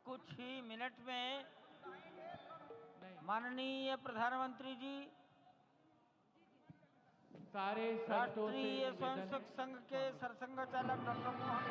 कुछ ही मिनट में माननीय प्रधानमंत्री जी सारे राष्ट्रीय स्वयंसेवक संघ के सरसंघ चालक डॉक्टर मोहन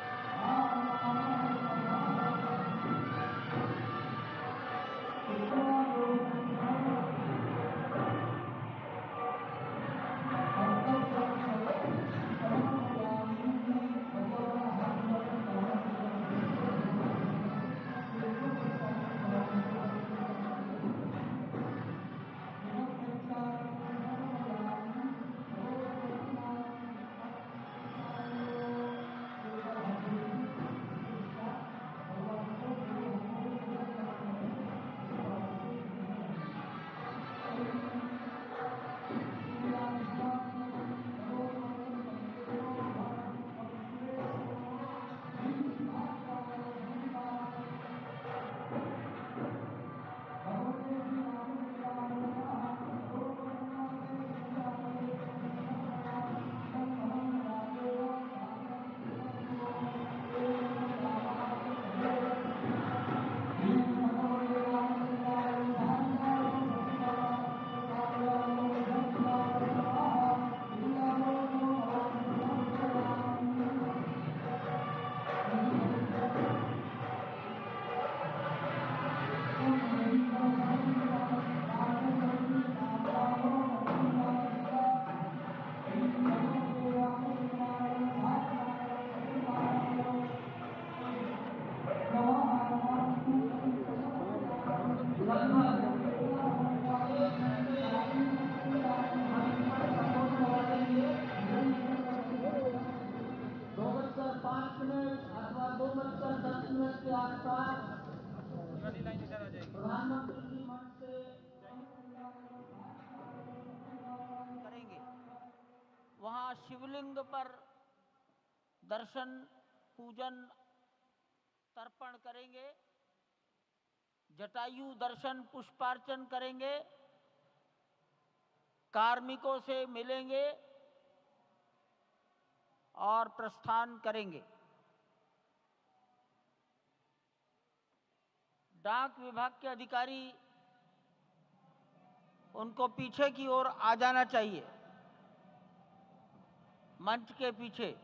प्रधानमंत्री जी मंच से करेंगे। वहां शिवलिंग पर दर्शन पूजन तर्पण करेंगे, जटायु दर्शन पुष्पार्चन करेंगे, कार्मिकों से मिलेंगे और प्रस्थान करेंगे। डाक विभाग के अधिकारी उनको पीछे की ओर आ जाना चाहिए, मंच के पीछे।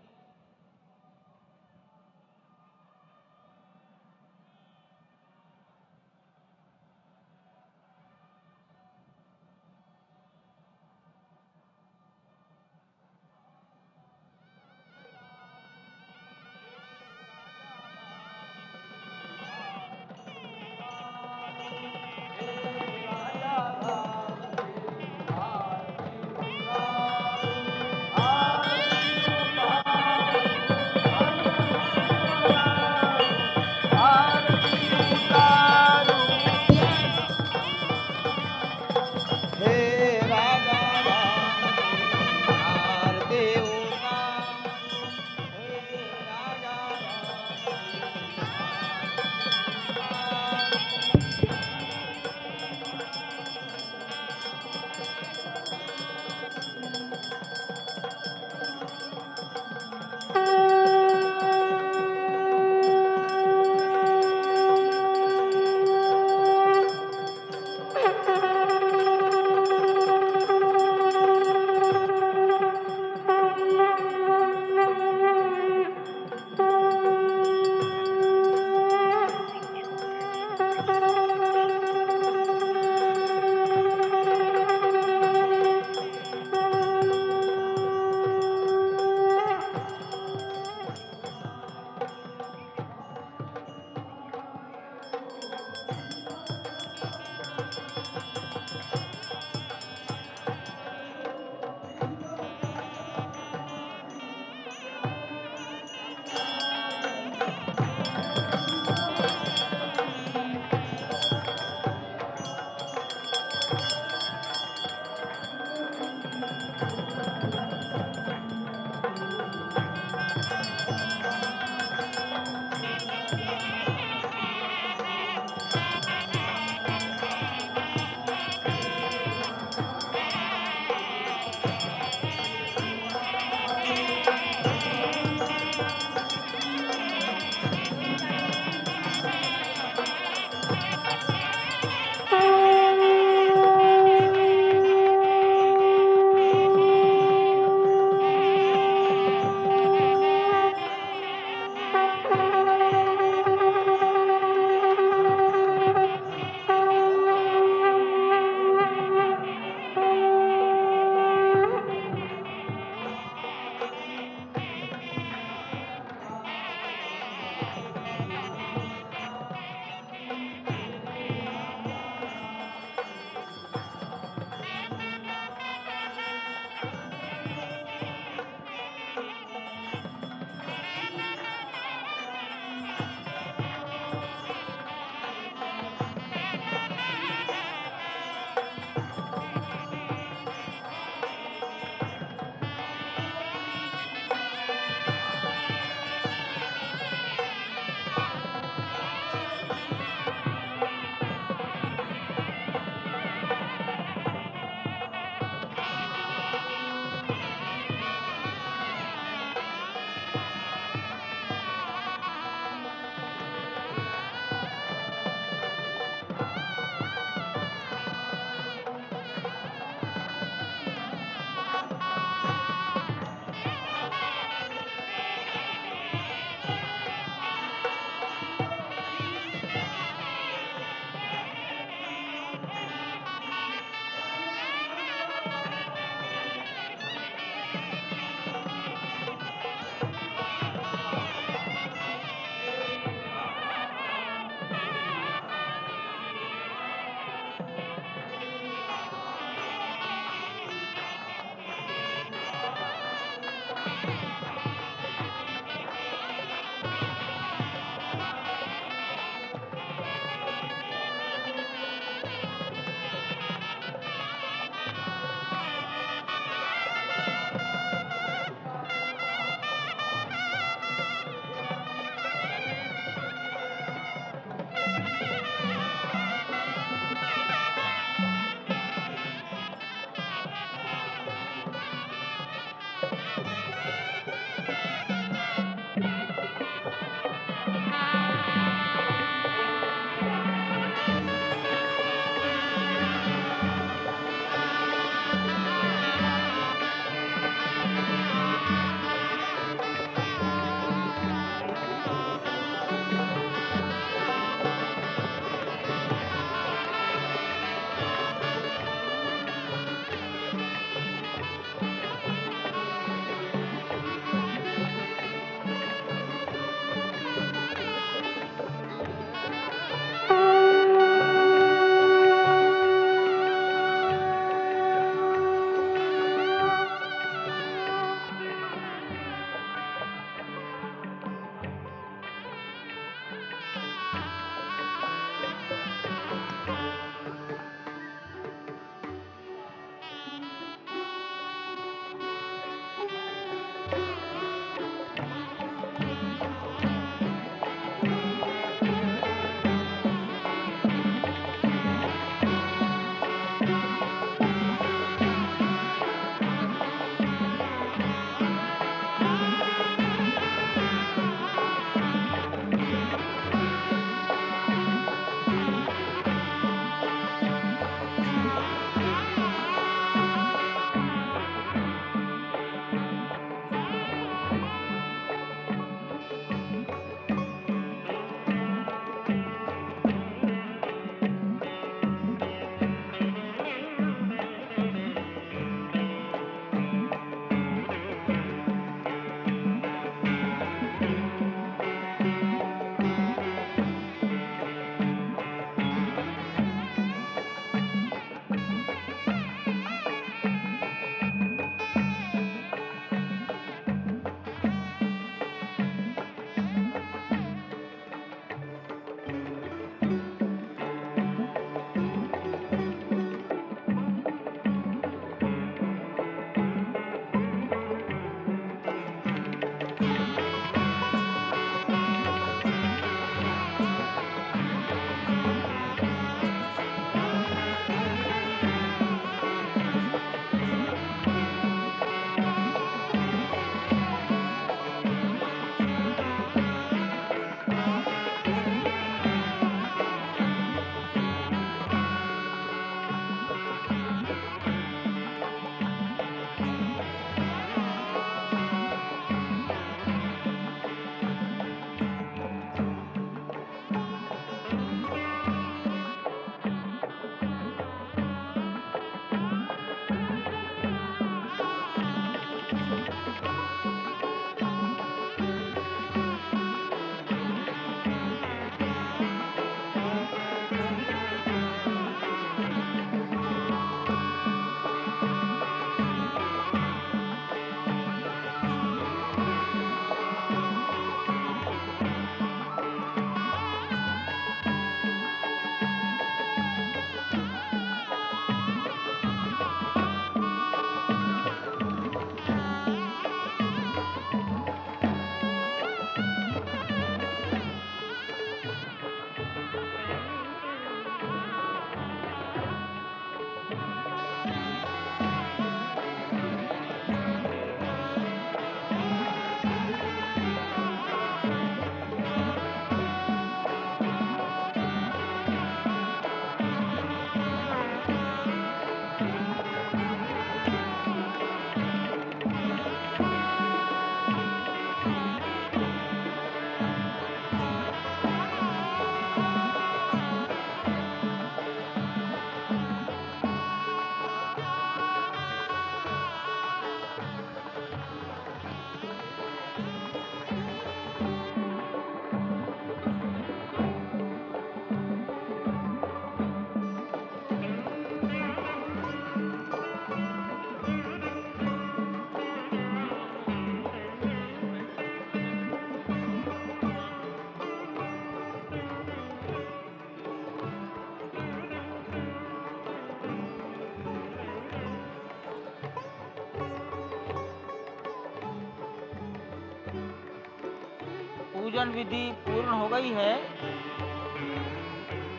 पूजन विधि पूर्ण हो गई है।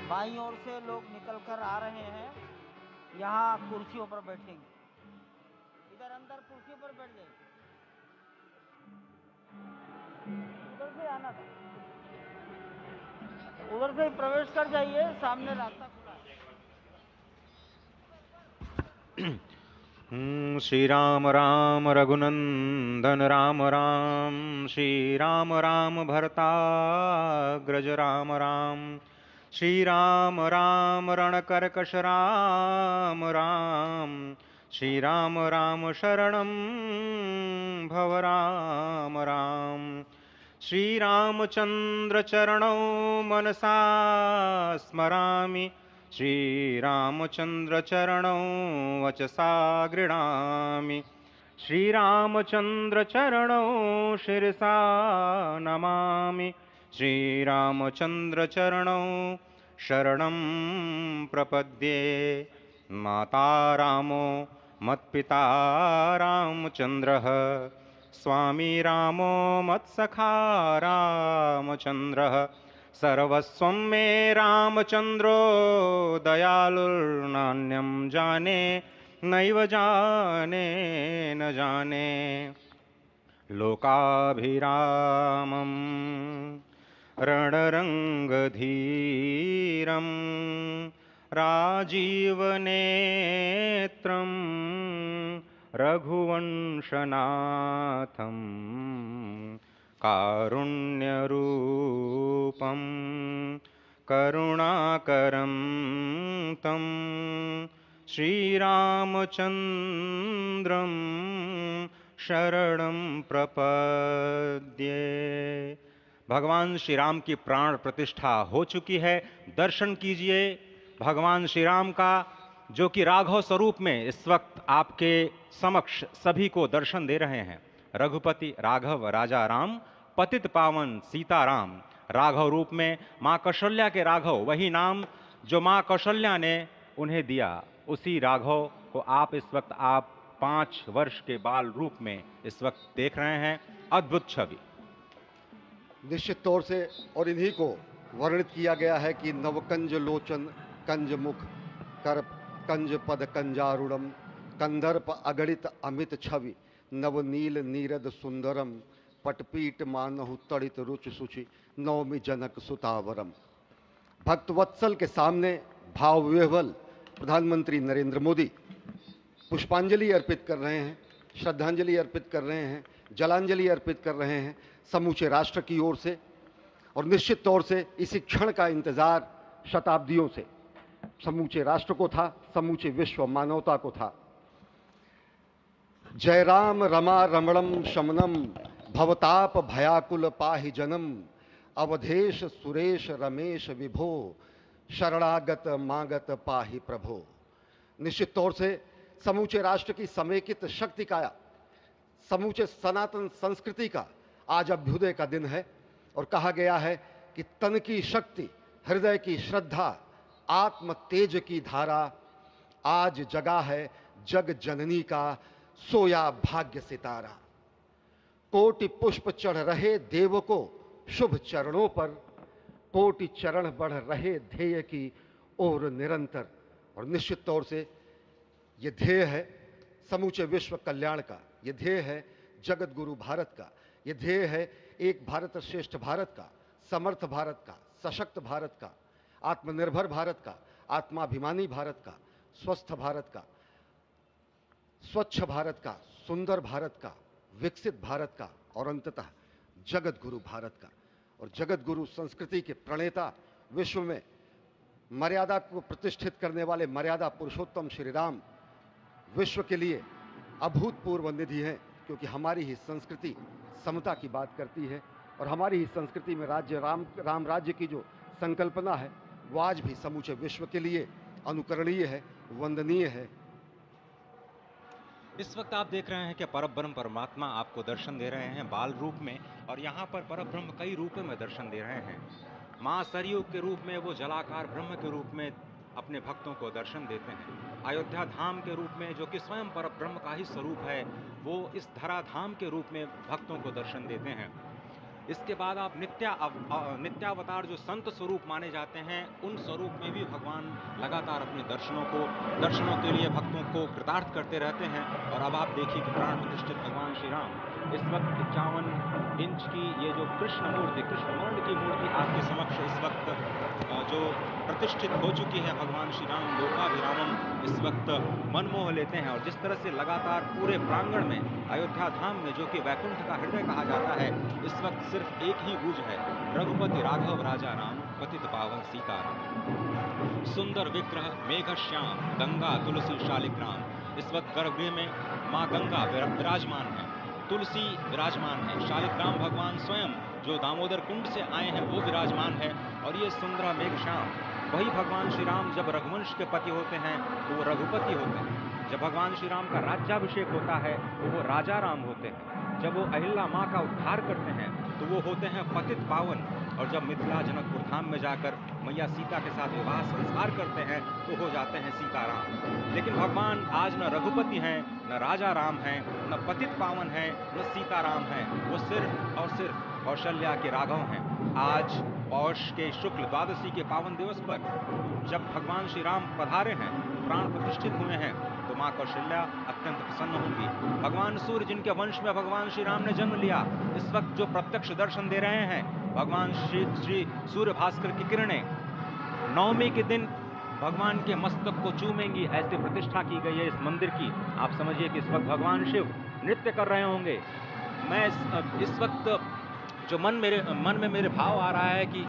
बाईं ओर से लोग निकल कर आ रहे हैं, यहाँ कुर्सियों पर बैठेंगे। इधर अंदर कुर्सियों पर बैठ जाइए, उधर से आना था, उधर से ही प्रवेश कर जाइए, सामने रास्ता खुला है। श्री राम राम रघुनंदन राम राम, श्री राम राम भरताग्रज राम राम, श्री राम राम रणकर्कश राम राम, श्री राम राम शरणं भव राम राम, श्री रामचंद्र चरणौ मनसा स्मरामि, श्रीरामचंद्र चरणौ वचसा गृह्णामि, श्रीरामचंद्र चरणौ शिरसा नमामि, श्रीरामचंद्र चरणौ शरणं प्रपद्ये। माता रामो मत्पिता रामचंद्रः, स्वामी रामो मत्सखा रामचंद्रः, सर्वस्वं मे रामचंद्रो दयालुर्नान्यं जाने नैव जाने न जाने। लोकाभिरामं रणरंगधीरं राजीवनेत्रं रघुवंशनाथं, कारुण्यरूपं करुणाकरं तं श्रीरामचंद्रं शरणं प्रपद्ये। भगवान श्री राम की प्राण प्रतिष्ठा हो चुकी है। दर्शन कीजिए भगवान श्री राम का, जो कि राघव स्वरूप में इस वक्त आपके समक्ष सभी को दर्शन दे रहे हैं। रघुपति राघव राजा राम, पतित पावन सीताराम। राघव रूप में माँ कौशल्या के राघव, वही नाम जो माँ कौशल्या ने उन्हें दिया, उसी राघव को आप इस वक्त 5 वर्ष के बाल रूप में इस वक्त देख रहे हैं। अद्भुत छवि। निश्चित तौर से, और इन्हीं को वर्णित किया गया है कि नवकंज लोचन कंज मुख कर कंज पद कंजारुणम, कंदर्प अगणित अमित छवि नवनील नीरद सुंदरम, पटपीट मानहु तड़ित रुचि सुचि नवमी जनक सुतावरम। भक्तवत्सल के सामने भाव विह्वल प्रधानमंत्री नरेंद्र मोदी पुष्पांजलि अर्पित कर रहे हैं, श्रद्धांजलि अर्पित कर रहे हैं, जलांजलि अर्पित कर रहे हैं समूचे राष्ट्र की ओर से। और निश्चित तौर से इसी क्षण का इंतजार शताब्दियों से समूचे राष्ट्र को था, समूचे विश्व मानवता को था। जय राम रमा रमणम शमनम, भवताप भयाकुल पाहि जनम, अवधेश सुरेश रमेश विभो, शरणागत मागत पाहि प्रभो। निश्चित तौर से समूचे राष्ट्र की समेकित शक्ति का, समूचे सनातन संस्कृति का आज अभ्युदय का दिन है। और कहा गया है कि तन की शक्ति, हृदय की श्रद्धा, आत्म तेज की धारा आज जगा है जग जननी का सोया भाग्य सितारा। कोटि पुष्प चढ़ रहे देव को शुभ चरणों पर, कोटि चरण बढ़ रहे ध्येय की ओर निरंतर। और निश्चित तौर से ये ध्येय है समूचे विश्व कल्याण का, ये ध्येय है जगत गुरु भारत का, ये ध्येय है एक भारत श्रेष्ठ भारत का, समर्थ भारत का, सशक्त भारत का, आत्मनिर्भर भारत का, आत्माभिमानी भारत का, स्वस्थ भारत का, स्वच्छ भारत का, सुंदर भारत का, विकसित भारत का, और अंततः जगत गुरु भारत का। और जगत गुरु संस्कृति के प्रणेता, विश्व में मर्यादा को प्रतिष्ठित करने वाले मर्यादा पुरुषोत्तम श्री राम विश्व के लिए अभूतपूर्व निधि है, क्योंकि हमारी ही संस्कृति समता की बात करती है। और हमारी ही संस्कृति में राज्य राम राज्य की जो संकल्पना है वो आज भी समूचे विश्व के लिए अनुकरणीय है, वंदनीय है। इस वक्त आप देख रहे हैं कि परब्रह्म परमात्मा आपको दर्शन दे रहे हैं बाल रूप में, और यहाँ पर परब्रह्म कई रूपों में दर्शन दे रहे हैं। माँ सरयू के रूप में वो जलाकार ब्रह्म के रूप में अपने भक्तों को दर्शन देते हैं। अयोध्या धाम के रूप में, जो कि स्वयं परब्रह्म का ही स्वरूप है, वो इस धरा धाम के रूप में भक्तों को दर्शन देते हैं। इसके बाद आप नित्यावतार जो संत स्वरूप माने जाते हैं, उन स्वरूप में भी भगवान लगातार अपने दर्शनों के लिए भक्तों को कृतार्थ करते रहते हैं। और अब आप देखिए कि प्राण प्रतिष्ठित भगवान श्री राम इस वक्त 51 इंच की ये जो कृष्ण वर्ण की मूर्ति आपके समक्ष इस वक्त जो प्रतिष्ठित हो चुकी है, भगवान श्री राम लोकाभिरामम इस वक्त मनमोह लेते हैं। और जिस तरह से लगातार पूरे प्रांगण में, अयोध्या धाम में, जो कि वैकुंठ का हृदय कहा जाता है, इस वक्त सिर्फ एक ही गूंज है, रघुपति राघव राजा राम, पतित पावन सीताराम। सुंदर विग्रह मेघ श्याम, गंगा तुलसी शालिग्राम। इस वक्त गर्भगृह में माँ गंगा विराजमान है, तुलसी विराजमान है, शालिग्राम भगवान स्वयं जो दामोदर कुंड से आए हैं वो विराजमान है। और ये सुंदर मेघ श्याम, वही भगवान श्री राम जब रघुवंश के पति होते हैं तो वो रघुपति होते हैं। जब भगवान श्री राम का राज्याभिषेक होता है तो वो राजा राम होते हैं। जब वो अहिल्या माँ का उद्धार करते हैं तो वो होते हैं पतित पावन। और जब मिथिला जनकपुर धाम में जाकर मैया सीता के साथ विवाह संस्कार करते हैं तो हो जाते हैं सीताराम। लेकिन भगवान आज न रघुपति हैं, न राजा राम हैं, न पतित पावन हैं, न सीताराम हैं। वो सिर्फ और सिर्फ कौशल्या के राघव हैं। आज पौष के शुक्ल द्वादशी के पावन दिवस पर जब भगवान श्री राम पधारे हैं, प्राण प्रतिष्ठित हुए हैं, तो माँ कौशल्या अत्यंत प्रसन्न होंगी। भगवान सूर्य जिनके वंश में भगवान श्री राम ने जन्म लिया, इस वक्त जो प्रत्यक्ष दर्शन दे रहे हैं, भगवान श्री सूर्य भास्कर की किरणें नवमी के दिन भगवान के मस्तक को चूमेंगी, ऐसी प्रतिष्ठा की गई है इस मंदिर की। आप समझिए कि इस वक्त भगवान शिव नृत्य कर रहे होंगे। मैं इस वक्त जो मन में मेरे भाव आ रहा है कि